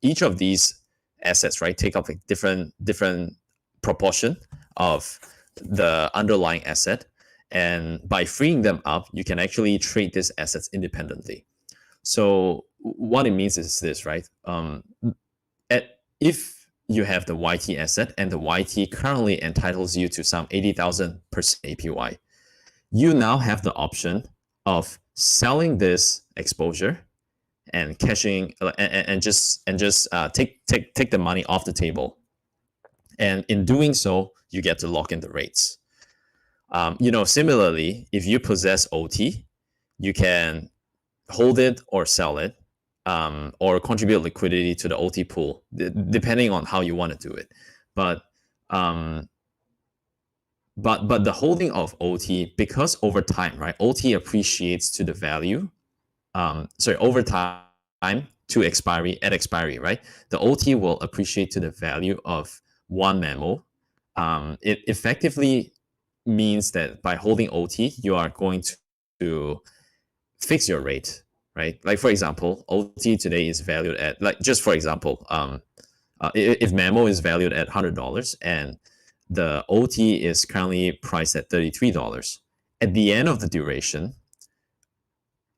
each of these assets, right, take up a different proportion of the underlying asset, and by freeing them up, you can actually trade these assets independently. So what it means is this, right? If you have the YT asset and the YT currently entitles you to some 80,000% APY, you now have the option of selling this exposure and cashing and just take the money off the table. And in doing so, you get to lock in the rates. Similarly, if you possess OT, you can hold it or sell it, or contribute liquidity to the OT pool, depending on how you want to do it. But the holding of OT, because over time, right, OT appreciates to the value. Over time to expiry, at expiry, right, the OT will appreciate to the value of wMEMO. It effectively means that by holding OT, you are going to fix your rate, right? Like, for example, OT today is valued at, like, just for example, if MEMO is valued at $100 and the OT is currently priced at $33, at the end of the duration,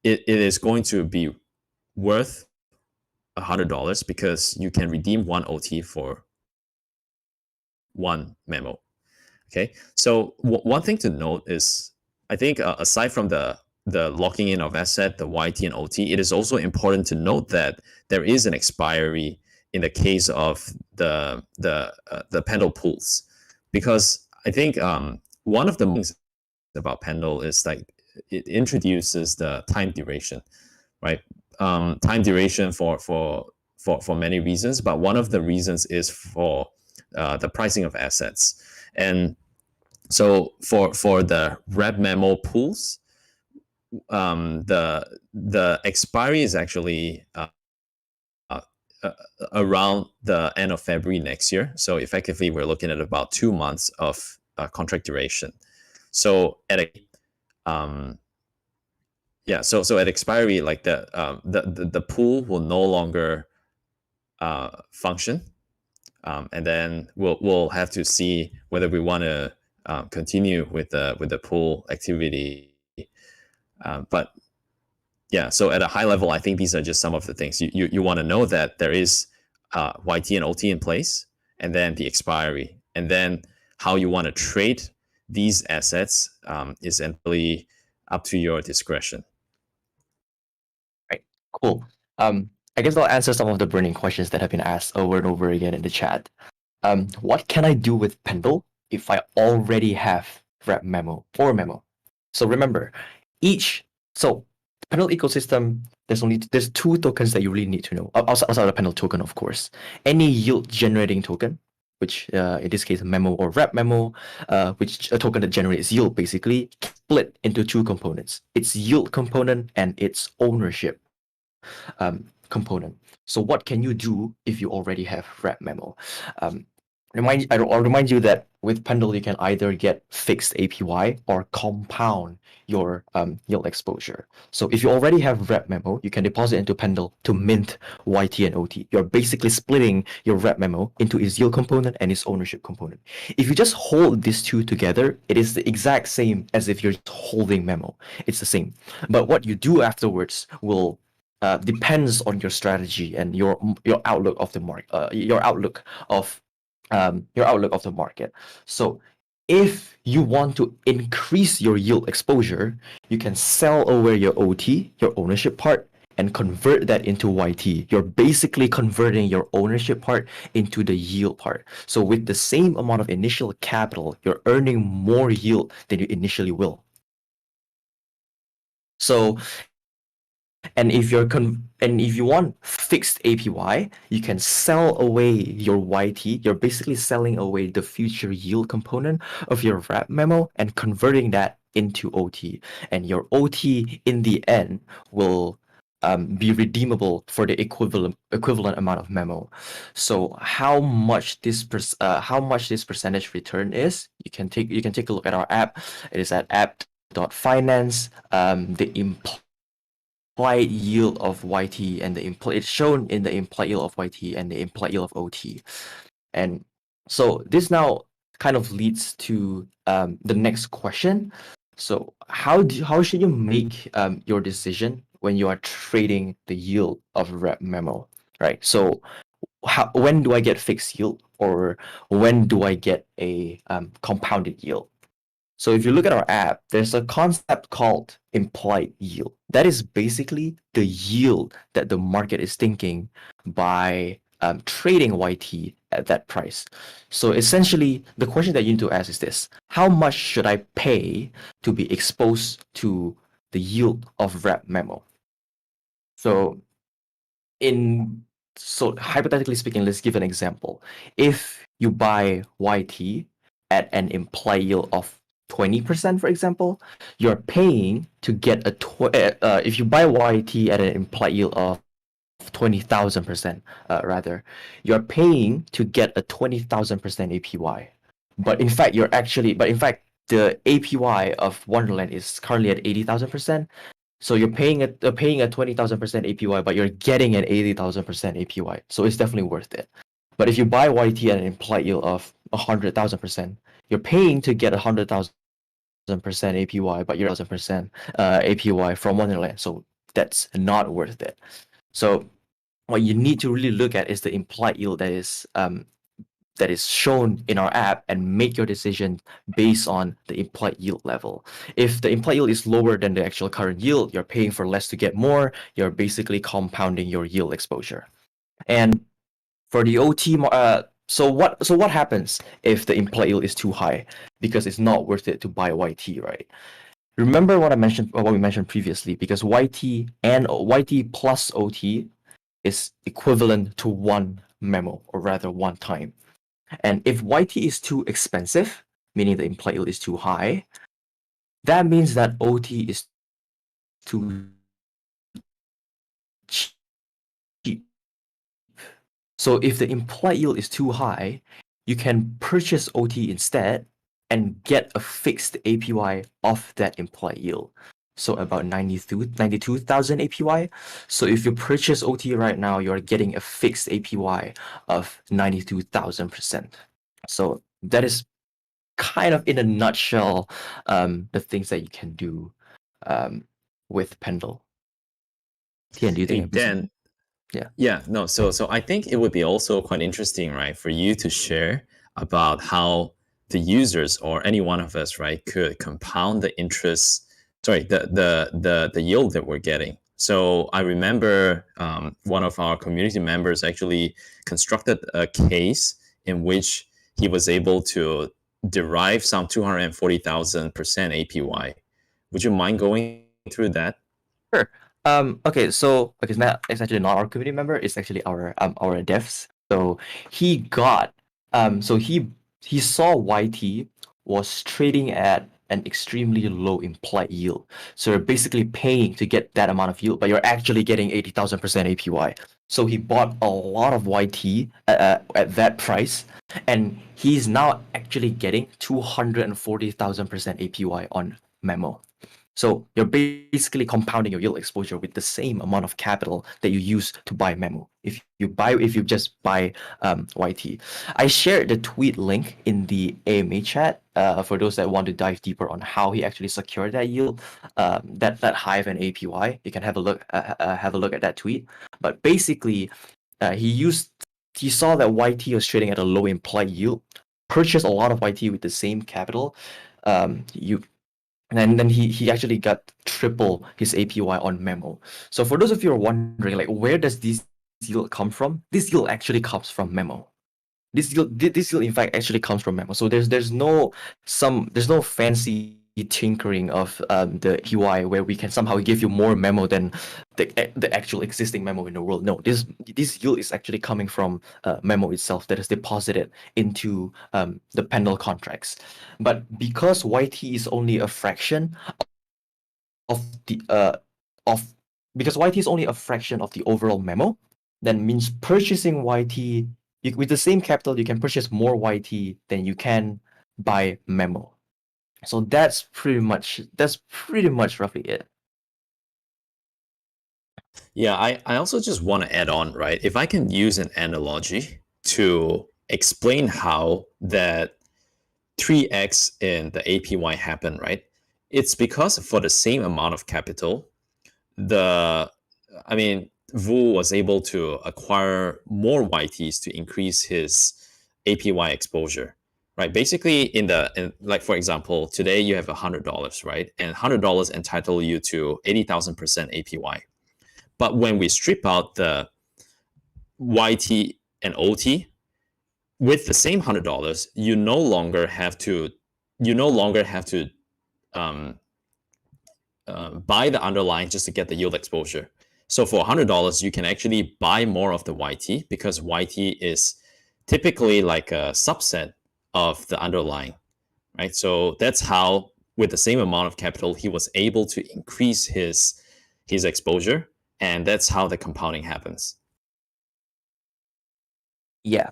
it is going to be worth $100 because you can redeem one OT for one MEMO. Okay, so one thing to note is, I think aside from the locking in of asset, the YT and OT, it is also important to note that there is an expiry in the case of the Pendle pools, because I think one of the things about Pendle is, like, it introduces the time duration, right? Time duration for many reasons, but one of the reasons is for the pricing of assets. And so for the wMEMO pools, the expiry is actually around the end of February next year. So effectively, we're looking at about 2 months of contract duration. So at so at expiry, like, the pool will no longer function, and then we'll have to see whether we want to continue with the pool activity. But yeah, so at a high level, I think these are just some of the things you want to know, that there is YT and OT in place, and then the expiry, and then how you want to trade these assets is entirely up to your discretion. Right. Cool. I guess I'll answer some of the burning questions that have been asked over and over again in the chat. What can I do with Pendle if I already have wMEMO or MEMO? So remember, Pendle ecosystem, there's 2 tokens that you really need to know outside of the Pendle token, of course. Any yield generating token, which in this case MEMO or wMEMO, which a token that generates yield, basically split into 2 components: its yield component and its ownership component. So what can you do if you already have wMEMO? I'll remind you that with Pendle, you can either get fixed APY or compound your yield exposure. So if you already have wMEMO, you can deposit into Pendle to mint YT and OT. You're basically splitting your wMEMO into its yield component and its ownership component. If you just hold these 2 together, it is the exact same as if you're holding MEMO. It's the same. But what you do afterwards will depends on your strategy and your outlook of the market, your outlook of the market. So if you want to increase your yield exposure, you can sell away your OT, your ownership part, and convert that into YT. You're basically converting your ownership part into the yield part. So with the same amount of initial capital, you're earning more yield than you initially will. So, and if you want fixed APY, you can sell away your YT. You're basically selling away the future yield component of your wMEMO and converting that into OT. And your OT in the end will be redeemable for the equivalent amount of MEMO. So how much this percentage return is, you can take a look at our app. It is at app.finance. The implied yield of YT and it's shown in the implied yield of YT and the implied yield of OT. And so this now kind of leads to the next question. So how should you make your decision when you are trading the yield of wMEMO, right? So when do I get fixed yield, or when do I get a compounded yield? So if you look at our app, there's a concept called implied yield. That is basically the yield that the market is thinking by trading YT at that price. So essentially, the question that you need to ask is this: how much should I pay to be exposed to the yield of wMEMO? So hypothetically speaking, let's give an example. If you buy YT at an implied yield of 20%, for example, you're paying to get if you buy YT at an implied yield of 20,000%, rather, you're paying to get a 20,000% APY. But in fact, the APY of Wonderland is currently at 80,000%. So you're paying a 20,000% APY, but you're getting an 80,000% APY. So it's definitely worth it. But if you buy YT at an implied yield of 100,000%, you're paying to get 100,000% APY, but you're 1,000% APY from Wonderland. So that's not worth it. So what you need to really look at is the implied yield that is shown in our app, and make your decision based on the implied yield level. If the implied yield is lower than the actual current yield, you're paying for less to get more. You're basically compounding your yield exposure. And for the OT, so what happens if the implied yield is too high? Because it's not worth it to buy YT, right? Remember what we mentioned previously, because YT plus OT is equivalent to one memo, or rather one time. And if YT is too expensive, meaning the implied yield is too high, that means that OT is too cheap. So if the implied yield is too high, you can purchase OT instead and get a fixed APY of that implied yield. So about 92,000 APY. So if you purchase OT right now, you're getting a fixed APY of 92,000%. So that is kind of in a nutshell the things that you can do with Pendle. Tian, do you think Hey, Dan. Yeah, no. So I think it would be also quite interesting, right, for you to share about how the users or any one of us, right, could compound the interest, sorry, the yield that we're getting. So I remember one of our community members actually constructed a case in which he was able to derive some 240,000% APY. Would you mind going through that? Sure. Okay, so it's actually not our community member, it's actually our devs. So he got he saw YT was trading at an extremely low implied yield. So you're basically paying to get that amount of yield, but you're actually getting 80,000% APY. So he bought a lot of YT at that price, and he's now actually getting 240,000% APY on MEMO. So you're basically compounding your yield exposure with the same amount of capital that you use to buy MEMO. If you just buy YT, I shared the tweet link in the AMA chat for those that want to dive deeper on how he actually secured that yield, that high of an APY. You can have a look at that tweet. But basically, he saw that YT was trading at a low implied yield, purchased a lot of YT with the same capital. And then he actually got triple his APY on MEMO. So for those of you who are wondering, like, where does this yield come from? This yield actually comes from MEMO. This yield in fact actually comes from MEMO. So there's no fancy tinkering of the APY where we can somehow give you more MEMO than the actual existing MEMO in the world. No, this yield is actually coming from MEMO itself that is deposited into the Pendle contracts. But because YT is only a fraction of the overall MEMO, that means purchasing YT with the same capital, you can purchase more YT than you can buy MEMO. So that's pretty much roughly it. Yeah, I also just want to add on, right? If I can use an analogy to explain how that 3x in the APY happened, right? It's because for the same amount of capital, the I mean, Vu was able to acquire more YTs to increase his APY exposure, right? Basically, like for example, today you have $100, right? And $100 entitle you to 80,000% APY. But when we strip out the YT and OT with the same $100, you no longer have to um, buy the underlying just to get the yield exposure. So for $100, you can actually buy more of the YT because YT is typically like a subset of the underlying, right? So that's how, with the same amount of capital, he was able to increase his exposure, and that's how the compounding happens. Yeah.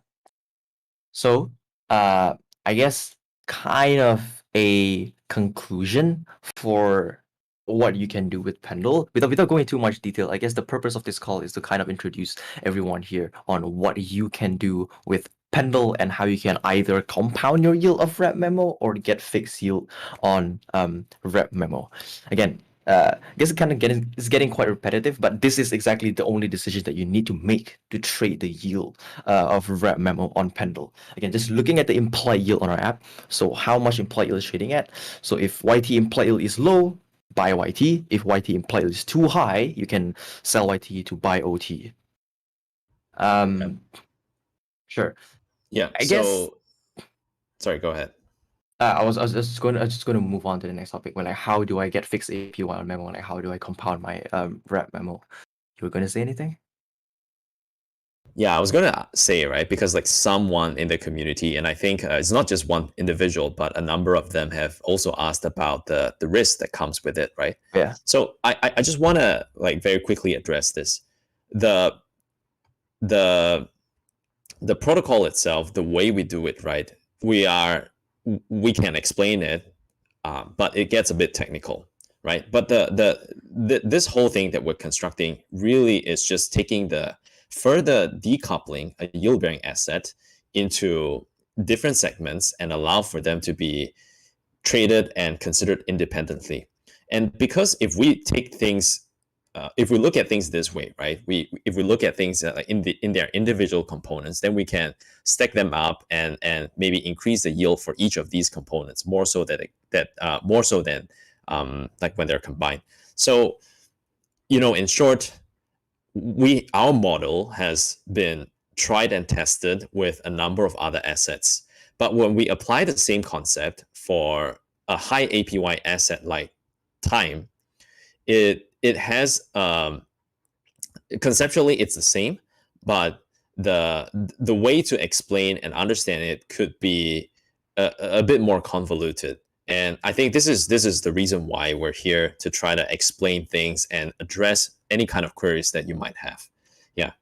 So, I guess kind of a conclusion for what you can do with Pendle. Without going too much detail, I guess the purpose of this call is to kind of introduce everyone here on what you can do with Pendle and how you can either compound your yield of wMEMO or get fixed yield on wMEMO. Again, I guess it's getting quite repetitive, but this is exactly the only decision that you need to make to trade the yield of wMEMO on Pendle. Again, just looking at the implied yield on our app. So how much implied yield is trading at? So if YT implied yield is low, buy YT. If YT implied yield is too high, you can sell YT to buy OT. Sure. Yeah. I guess Sorry, go ahead. I was just going to move on to the next topic. When like how do I get fixed APY on Memo? Like how do I compound my wMEMO? You were going to say anything? Yeah, I was gonna say, right, because like someone in the community, and I think it's not just one individual, but a number of them have also asked about the risk that comes with it, right? Yeah. So I just want to like very quickly address this. The the the protocol itself, the way we do it, right? We can explain it, but it gets a bit technical, right? But this whole thing that we're constructing really is just taking the further decoupling a yield bearing asset into different segments and allow for them to be traded and considered independently. And because if we look at things this way, right? If we look at things in their individual components, then we can stack them up and maybe increase the yield for each of these components more so more so than like when they're combined. So, in short, our model has been tried and tested with a number of other assets. But when we apply the same concept for a high APY asset like time, it has conceptually it's the same, but the way to explain and understand it could be a bit more convoluted. And I think this is the reason why we're here to try to explain things and address any kind of queries that you might have. Yeah.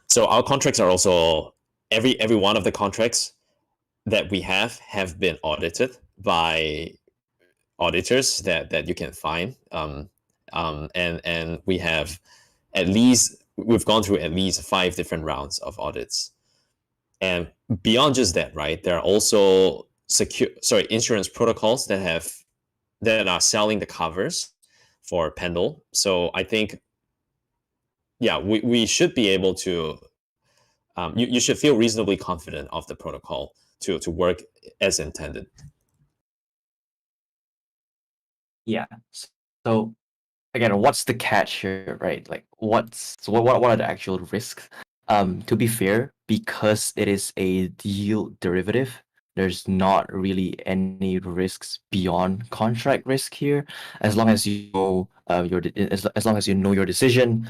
So our contracts are also every one of the contracts that we have been audited by auditors that you can find. And we have we've gone through at least 5 different rounds of audits. And beyond just that, right, there are also insurance protocols that are selling the covers for Pendle. So I think, yeah, we should be able to. You should feel reasonably confident of the protocol to work as intended. Yeah. So again, what's the catch here, right? Like, what are the actual risks? To be fair, because it is a yield derivative, there's not really any risks beyond contract risk here. As long as you know as long as you know your decision,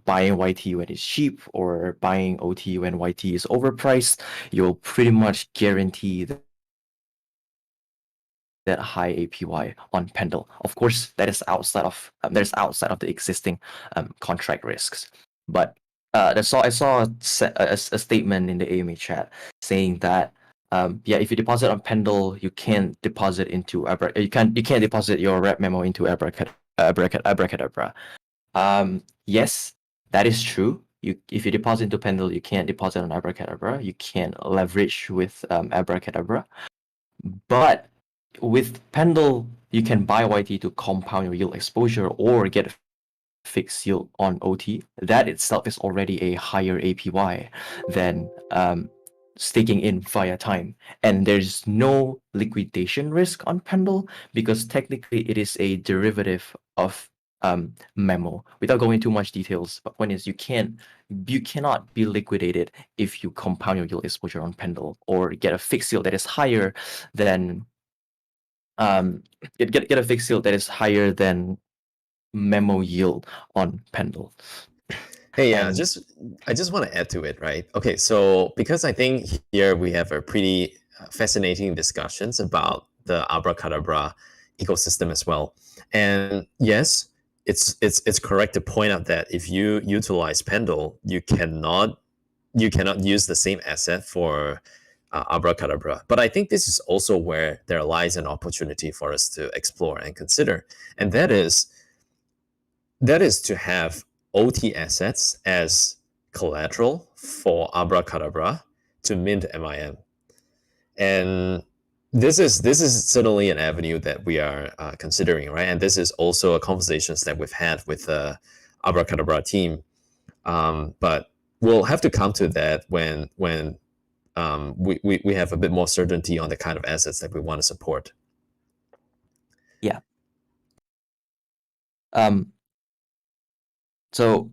buying YT when it's cheap or buying OT when YT is overpriced, you'll pretty much guarantee that high APY on Pendle. Of course, that is outside of the existing contract risks. But I saw a statement in the AMA chat saying that if you deposit on Pendle, you can't deposit into you can't deposit your wMEMO into Abracadabra. Yes, that is true. If you deposit into Pendle, you can't deposit on Abracadabra. You can't leverage with Abracadabra. But with Pendle, you can buy YT to compound your yield exposure or get fixed yield on OT. That itself is already a higher APY than staking in via time. And there's no liquidation risk on Pendle because technically it is a derivative of MEMO. Without going into too much details, but point is you cannot be liquidated if you compound your yield exposure on Pendle or get a fixed yield that is higher than get a fixed yield that is higher than MEMO yield on Pendle. Hey, yeah, And I just want to add to it, right? Okay, so because I think here we have a pretty fascinating discussions about the Abracadabra ecosystem as well. And yes, it's correct to point out that if you utilize Pendle, you cannot use the same asset for Abracadabra. But I think this is also where there lies an opportunity for us to explore and consider, and that is to have OT assets as collateral for Abracadabra to mint MIM. And this is certainly an avenue that we are considering, right? And this is also a conversations that we've had with the Abracadabra team. But we'll have to come to that when we have a bit more certainty on the kind of assets that we want to support. yeah. So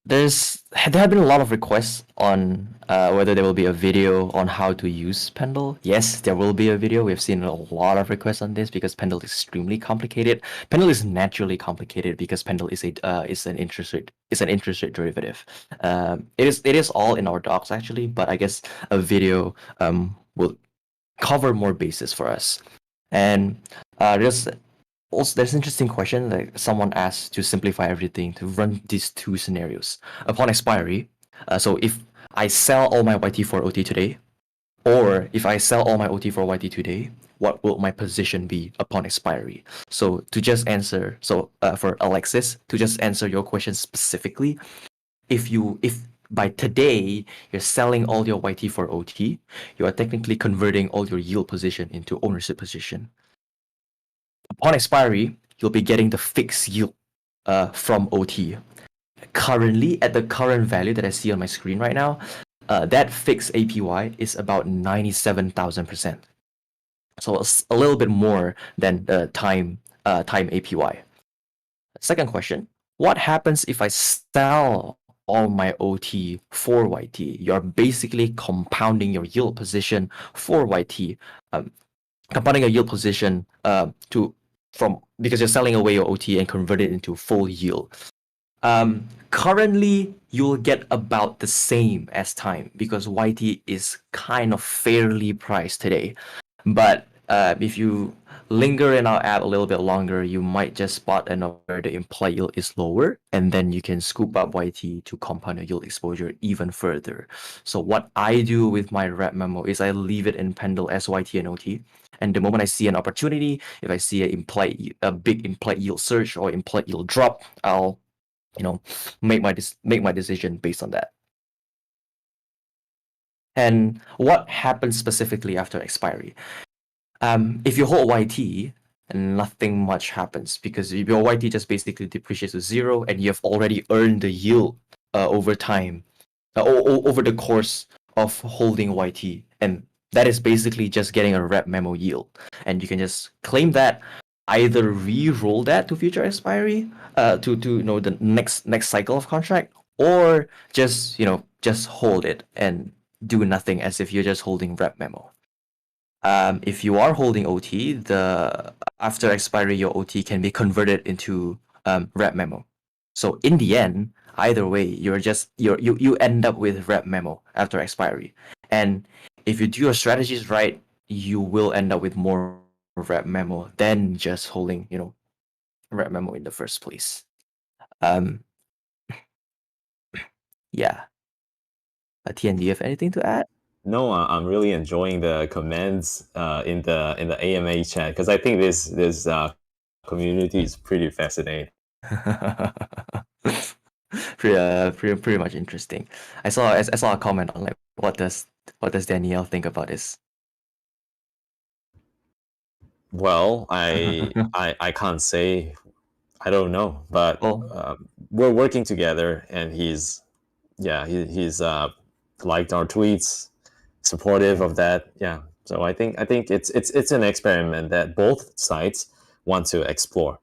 there have been a lot of requests on whether there will be a video on how to use Pendle. Yes, there will be a video. We've seen a lot of requests on this because Pendle is extremely complicated. Pendle is naturally complicated because Pendle is an interest rate derivative. It is all in our docs actually, but I guess a video will cover more bases for us. And there's an interesting question that someone asked to simplify everything to run these two scenarios. Upon expiry, so if I sell all my YT for OT today, or if I sell all my OT for YT today, what will my position be upon expiry? So to just answer, for Alexis, to just answer your question specifically, if by today you're selling all your YT for OT, you are technically converting all your yield position into ownership position. Upon expiry, you'll be getting the fixed yield from OT. Currently, at the current value that I see on my screen right now, that fixed APY is about 97,000%. So it's a little bit more than the time APY. Second question, what happens if I sell all my OT for YT? You're basically compounding your yield position for YT. Compounding your yield position because you're selling away your OT and convert it into full yield. Currently, you'll get about the same as time because YT is kind of fairly priced today. But if you linger in our app a little bit longer, you might just spot where the implied yield is lower, and then you can scoop up YT to compound your yield exposure even further. So what I do with my wMEMO is I leave it in Pendle as YT and OT. And the moment I see an opportunity, if I see a big implied yield surge or implied yield drop, I'll make my decision based on that. And what happens specifically after expiry? If you hold YT, nothing much happens because your YT just basically depreciates to zero, and you have already earned the yield over time, over the course of holding YT, and that is basically just getting a wMEMO yield, and you can just claim that, either re-roll that to future expiry, to the next cycle of contract, or just hold it and do nothing as if you're just holding wMEMO. If you are holding OT, after expiry, your OT can be converted into wMEMO. So in the end, either way, you end up with wMEMO after expiry. And if you do your strategies right, you will end up with more wMEMO than just holding wMEMO in the first place. Yeah. Tian, do you have anything to add? No, I'm really enjoying the comments in the AMA chat because I think this community is pretty fascinating. Pretty much interesting. I saw a comment on like what does Danielle think about this? Well, I can't say. I don't know, but Well, we're working together, and he's he's liked our tweets, supportive of that. Yeah, so I think it's an experiment that both sides want to explore.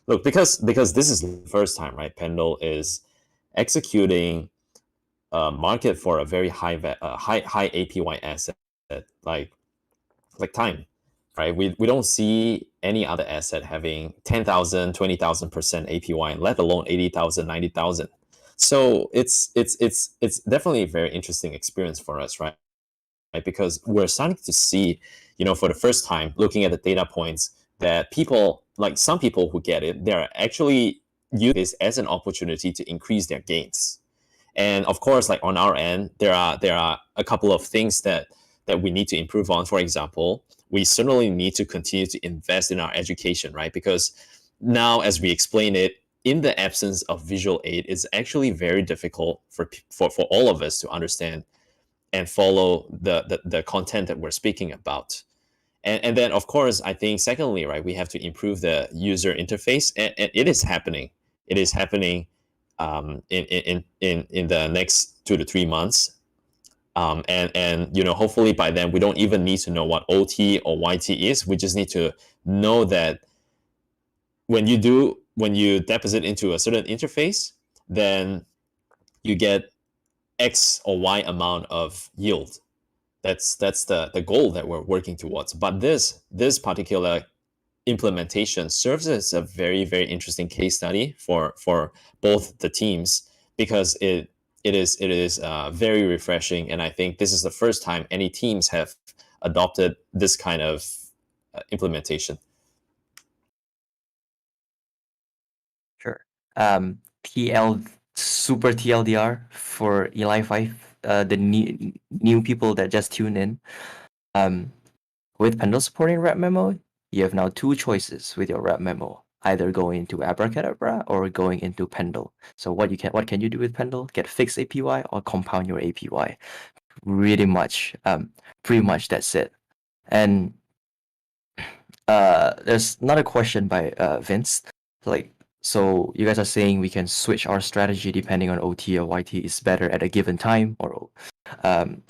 Look, because this is the first time, right? Pendle is executing a market for a very high APY asset like time, right? We don't see any other asset having 10,000, 20,000% APY, let alone 80,000, 90,000. So it's definitely a very interesting experience for us, right? Because we're starting to see, for the first time, looking at the data points, that people, like some people who get it, they're actually using this as an opportunity to increase their gains. And of course, like on our end, there are a couple of things that we need to improve on. For example, we certainly need to continue to invest in our education, right? Because now, as we explain it, in the absence of visual aid, it's actually very difficult for all of us to understand and follow the content that we're speaking about. And then, of course, I think secondly, right, we have to improve the user interface, and it is happening. It is happening in the next 2 to 3 months. And hopefully by then we don't even need to know what OT or YT is. We just need to know that when you deposit into a certain interface, then you get X or Y amount of yield. That's the goal that we're working towards. But this particular implementation serves as a very, very interesting case study for both the teams, because it is very refreshing, and I think this is the first time any teams have adopted this kind of implementation. sure. TL super TLDR for Eli 5, the new people that just tune in. With Pendle supporting wMEMO, you have now two choices with your wMEMO, either going into Abracadabra or going into Pendle. So what can you do with Pendle? Get fixed APY or compound your APY. Pretty much that's it. And there's another question by Vince. Like, so you guys are saying we can switch our strategy depending on OT or YT is better at a given time, or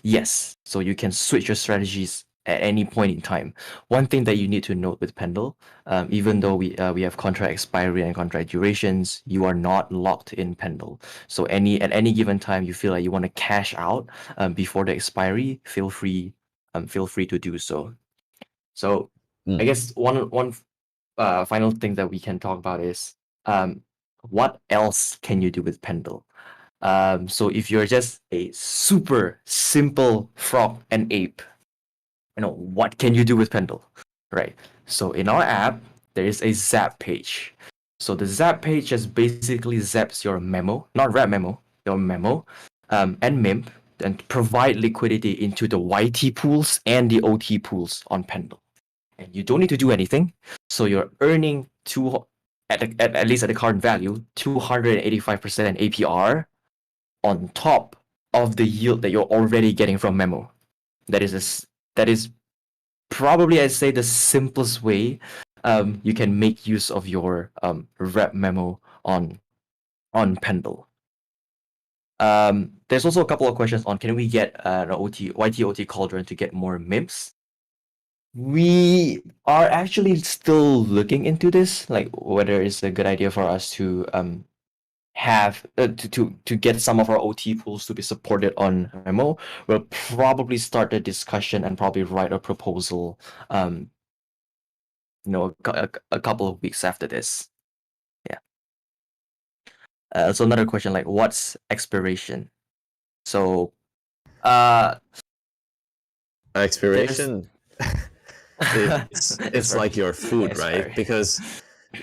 yes. So you can switch your strategies at any point in time. One thing that you need to note with Pendle, even though we have contract expiry and contract durations, you are not locked in Pendle. So at any given time you feel like you want to cash out before the expiry, feel free to do so. So I guess one final thing that we can talk about is what else can you do with Pendle? So if you're just a super simple frog and ape, what can you do with Pendle? Right. So in our app, there is a zap page. So the zap page just basically zaps your memo, not wMEMO, your memo, and MEMP, and provide liquidity into the YT pools and the OT pools on Pendle. And you don't need to do anything. So you're earning at least at the current value, 285% APR on top of the yield that you're already getting from Memo. That is probably, I'd say, the simplest way you can make use of your wMEMO on Pendle. There's also a couple of questions on, can we get an YT/OT cauldron to get more MIMPs? We are actually still looking into this, like whether it's a good idea for us to have to get some of our OT pools to be supported on MEMO. We'll probably start the discussion and probably write a proposal a couple of weeks after this. Yeah. So another question, like, what's expiration? So Expiration. It's like your food, right? Because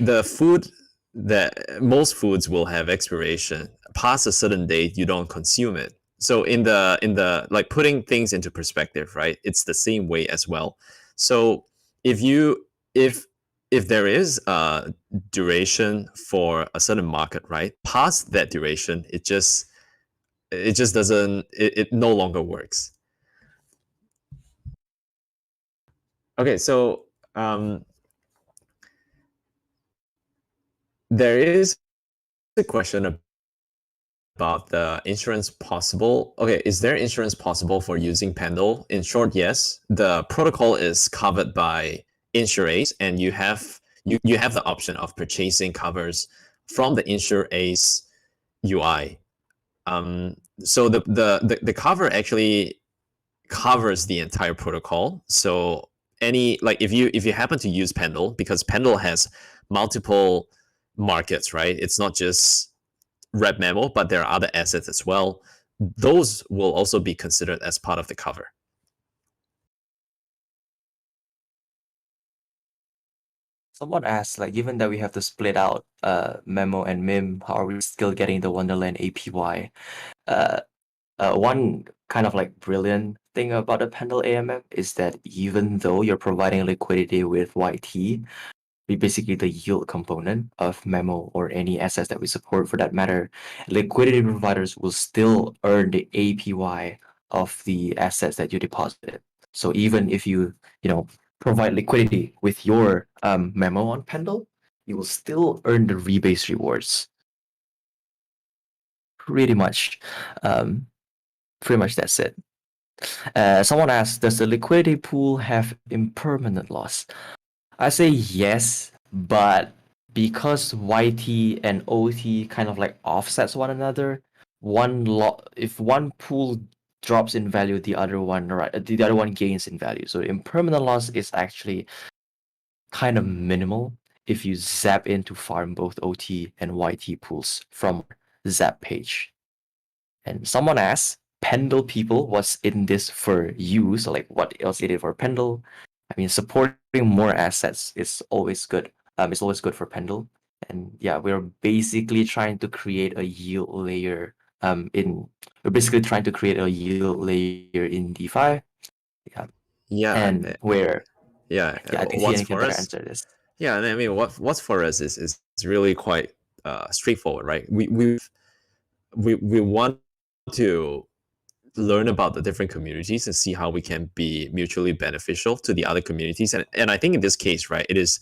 the food, that most foods will have expiration. Past a certain date, you don't consume it. So in the like, putting things into perspective, right? It's the same way as well. So if if there is a duration for a certain market, right? Past that duration, it just doesn't, it no longer works. Okay, so there is a question about the insurance possible. Okay, is there insurance possible for using Pendle? In short, yes. The protocol is covered by InsureAce, and you have the option of purchasing covers from the InsureAce UI. So the cover actually covers the entire protocol. So if you happen to use Pendle, because Pendle has multiple markets, right? It's not just wMEMO, but there are other assets as well. Those will also be considered as part of the cover. Someone asked, like, given that we have to split out MEMO and MEM, how are we still getting the Wonderland APY? One kind of like brilliant thing about the Pendle AMM is that even though you're providing liquidity with YT, basically the yield component of MEMO or any assets that we support for that matter, liquidity providers will still earn the APY of the assets that you deposited. So even if you provide liquidity with your MEMO on Pendle, you will still earn the rebase rewards. Pretty much, that's it. Someone asked, does the liquidity pool have impermanent loss? I say yes, but because YT and OT kind of like offsets one another, if one pool drops in value, the other one gains in value. So impermanent loss is actually kind of minimal if you zap in to farm both OT and YT pools from Zap page. And someone asked, Pendle people, what's in this for you? So like, what else it is for Pendle? I mean, supporting more assets is always good. It's always good for Pendle. And yeah, we're basically trying to create a yield layer. We're basically trying to create a yield layer in DeFi. Yeah. Yeah. And where yeah, I think what's Ian can for better us? answer this. Yeah, I mean, what's for us is really quite straightforward, right? We want to learn about the different communities and see how we can be mutually beneficial to the other communities. And I think in this case, right, it is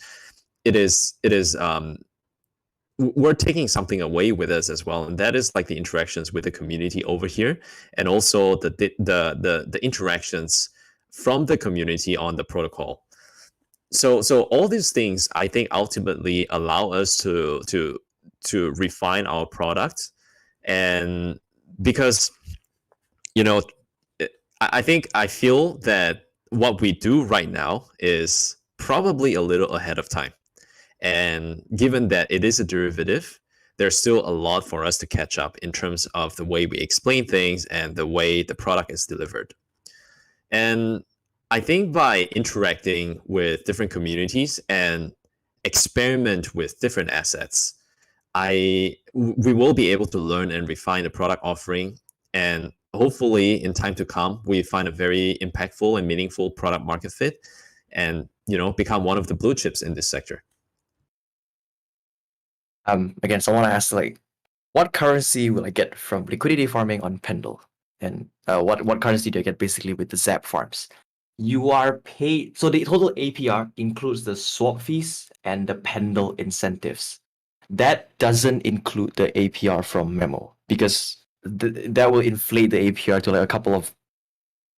we're taking something away with us as well, and that is like the interactions with the community over here, and also the interactions from the community on the protocol. So all these things, I think, ultimately allow us to refine our product. And because I feel that what we do right now is probably a little ahead of time. And given that it is a derivative, there's still a lot for us to catch up in terms of the way we explain things and the way the product is delivered. And I think by interacting with different communities and experiment with different assets, we will be able to learn and refine the product offering, and hopefully in time to come we find a very impactful and meaningful product market fit, and become one of the blue chips in this sector. Again, someone asked, like, what currency will I get from liquidity farming on Pendle? And what currency do I get basically with the Zap farms? You are paid. So the total APR includes the swap fees and the Pendle incentives. That doesn't include the APR from MEMO, because that will inflate the APR to like a couple of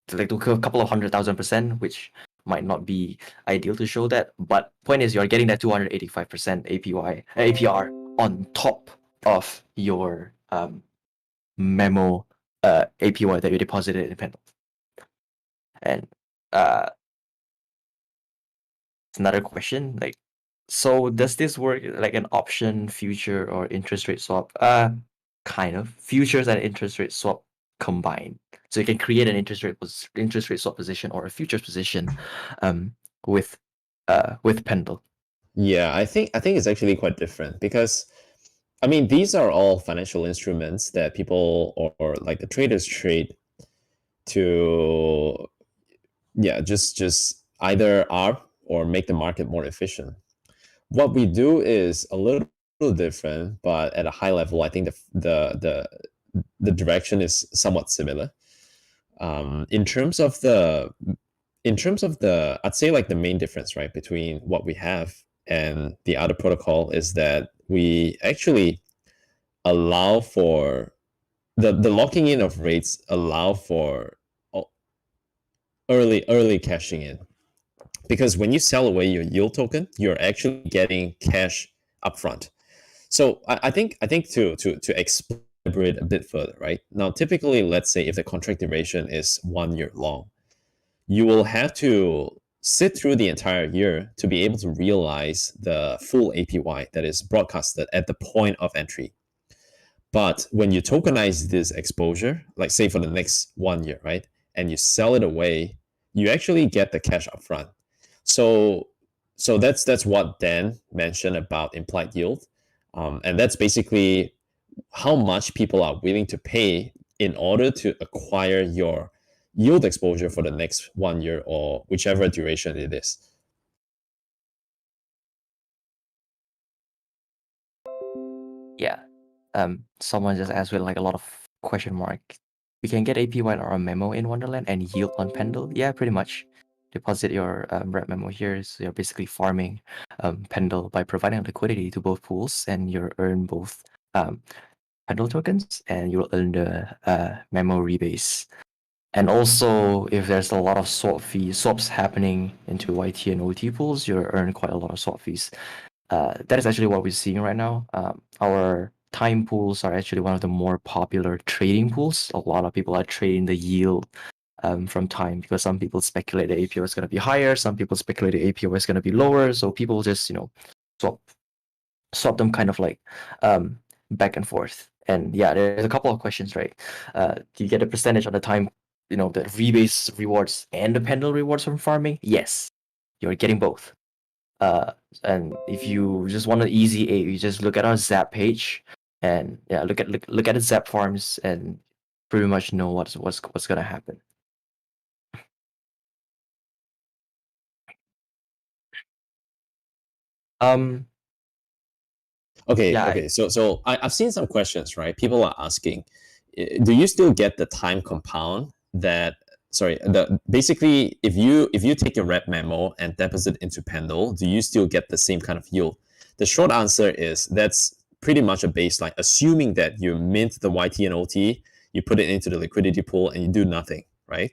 100,000%, which might not be ideal to show that. But point is, you're getting that 285% APR on top of your MEMO APY that you deposited in Pendle. And another question, like, so does this work like an option, future, or interest rate swap? Kind of. Futures and interest rate swap combined. So you can create an interest rate swap position or a futures position with Pendle. Yeah, I think it's actually quite different, because I mean, these are all financial instruments that people or like the traders trade to, just either arb or make the market more efficient. What we do is a little different, but at a high level, I think the direction is somewhat similar. In terms of the I'd say like the main difference, right, between what we have and the other protocol is that we actually allow for the locking in of rates allow for early cashing in, because when you sell away your yield token, you're actually getting cash upfront. So I think to explain it a bit further, right? Now, typically, let's say if the contract duration is 1 year long, you will have to sit through the entire year to be able to realize the full APY that is broadcasted at the point of entry. But when you tokenize this exposure, like say for the next 1 year, right, and you sell it away, you actually get the cash upfront. So that's what Dan mentioned about implied yield, and that's basically how much people are willing to pay in order to acquire your yield exposure for the next 1 year or whichever duration it is. Yeah. Someone just asked with like a lot of question mark. We can get APY or a memo in Wonderland and yield on Pendle. Yeah, pretty much. Deposit your wMEMO here, so you're basically farming Pendle by providing liquidity to both pools, and you earn both Pendle tokens, and you'll earn the MEMO rebase. And also, if there's a lot of swaps happening into YT and OT pools, you'll earn quite a lot of swap fees. That is actually what we're seeing right now. Our time pools are actually one of the more popular trading pools. A lot of people are trading the yield from time, because some people speculate the APO is going to be higher, some people speculate the APO is going to be lower. So people just swap them kind of like back and forth. And yeah, there's a couple of questions, right? Do you get a percentage on the time, the rebase rewards and the Pendle rewards from farming? Yes, you're getting both. And if you just want an easy aid, you just look at our Zap page, and yeah, look at the Zap farms, and pretty much know what's gonna happen. Um, Okay, yeah, okay. So I've seen some questions, right? People are asking, do you still get the time compound that sorry, the basically if you take your wMEMO and deposit into Pendle, do you still get the same kind of yield? The short answer is that's pretty much a baseline, assuming that you mint the YT and OT, you put it into the liquidity pool and you do nothing, right?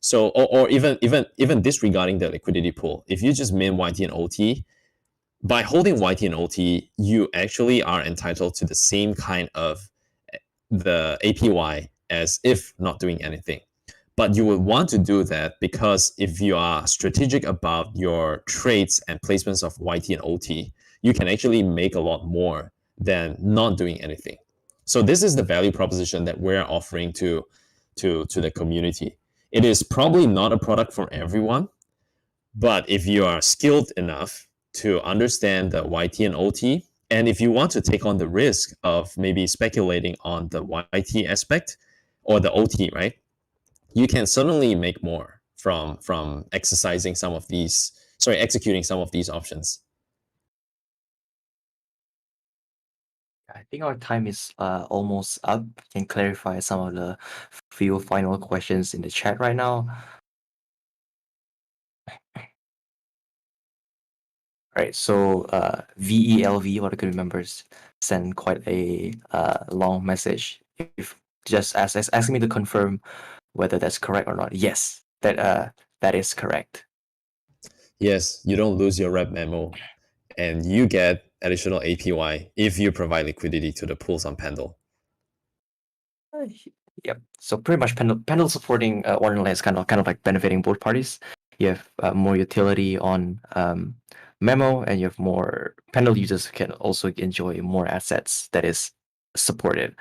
So or even disregarding the liquidity pool, if you just mint YT and OT, by holding YT and OT, you actually are entitled to the same kind of the APY as if not doing anything. But you would want to do that because if you are strategic about your trades and placements of YT and OT, you can actually make a lot more than not doing anything. So this is the value proposition that we're offering to the community. It is probably not a product for everyone, but if you are skilled enough to understand the YT and OT, and if you want to take on the risk of maybe speculating on the YT aspect or the OT, right? You can certainly make more from exercising some of these, executing some of these options. I think our time is almost up. Can clarify some of the few final questions in the chat right now. Right, so VELV, what I can remember, send quite a long message. If just asking me to confirm whether that's correct or not. Yes, that is correct. Yes, you don't lose your wMEMO, and you get additional APY if you provide liquidity to the pools on Pendle. Yep. So pretty much Pendle supporting Wonderland is kind of like benefiting both parties. You have more utility on MEMO, and you have more Pendle users can also enjoy more assets that is supported.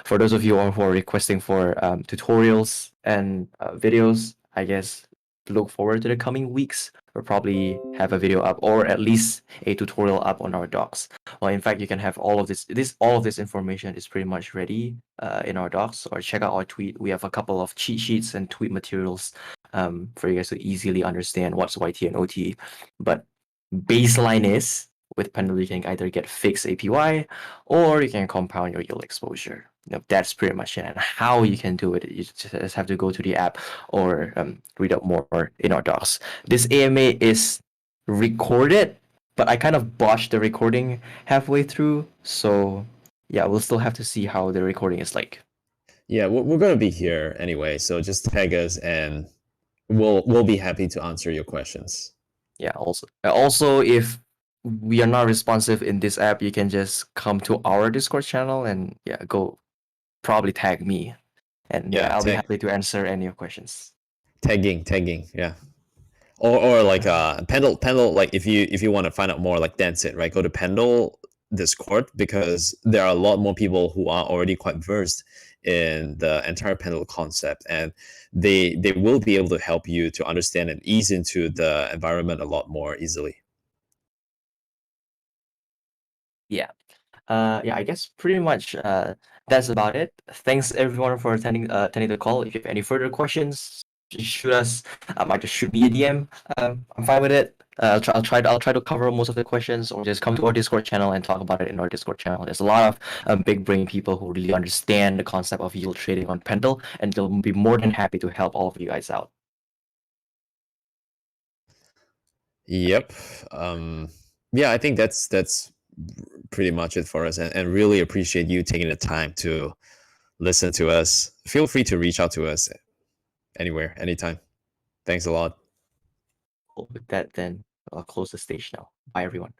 For those of you who are requesting for tutorials and videos, I guess look forward to the coming weeks. We'll probably have a video up, or at least a tutorial up on our docs. Well, in fact, you can have all of this information is pretty much ready in our docs, or check out our tweet. We have a couple of cheat sheets and tweet materials for you guys to easily understand what's YT and OT. But baseline is With Pendle, you can either get fixed APY or you can compound your yield exposure. That's pretty much it. And how you can do it, you just have to go to the app or read up more in our docs. This AMA is recorded, but I kind of botched the recording halfway through. So yeah, we'll still have to see how the recording is like. Yeah, we're gonna be here anyway, so just tag us and we'll be happy to answer your questions. Yeah, also if we are not responsive in this app, you can just come to our Discord channel and yeah, go probably tag me. And yeah, I'll be happy to answer any of your questions. Tagging, yeah. Or like Pendle, like if you want to find out more, like that's it, right? Go to Pendle Discord, because there are a lot more people who are already quite versed in the entire Pendle concept, and they will be able to help you to understand and ease into the environment a lot more easily. Yeah. Yeah, I guess pretty much that's about it. Thanks everyone for attending the call. If you have any further questions, just shoot us. Might just shoot me a DM. I'm fine with it. I'll try to cover most of the questions, or just come to our Discord channel and talk about it in our Discord channel. There's a lot of big brain people who really understand the concept of yield trading on Pendle, and they'll be more than happy to help all of you guys out. Yep. Yeah, I think that's pretty much it for us, and really appreciate you taking the time to listen to us. Feel free to reach out to us anywhere, anytime. Thanks a lot. With that, then I'll close the stage now. Bye, everyone.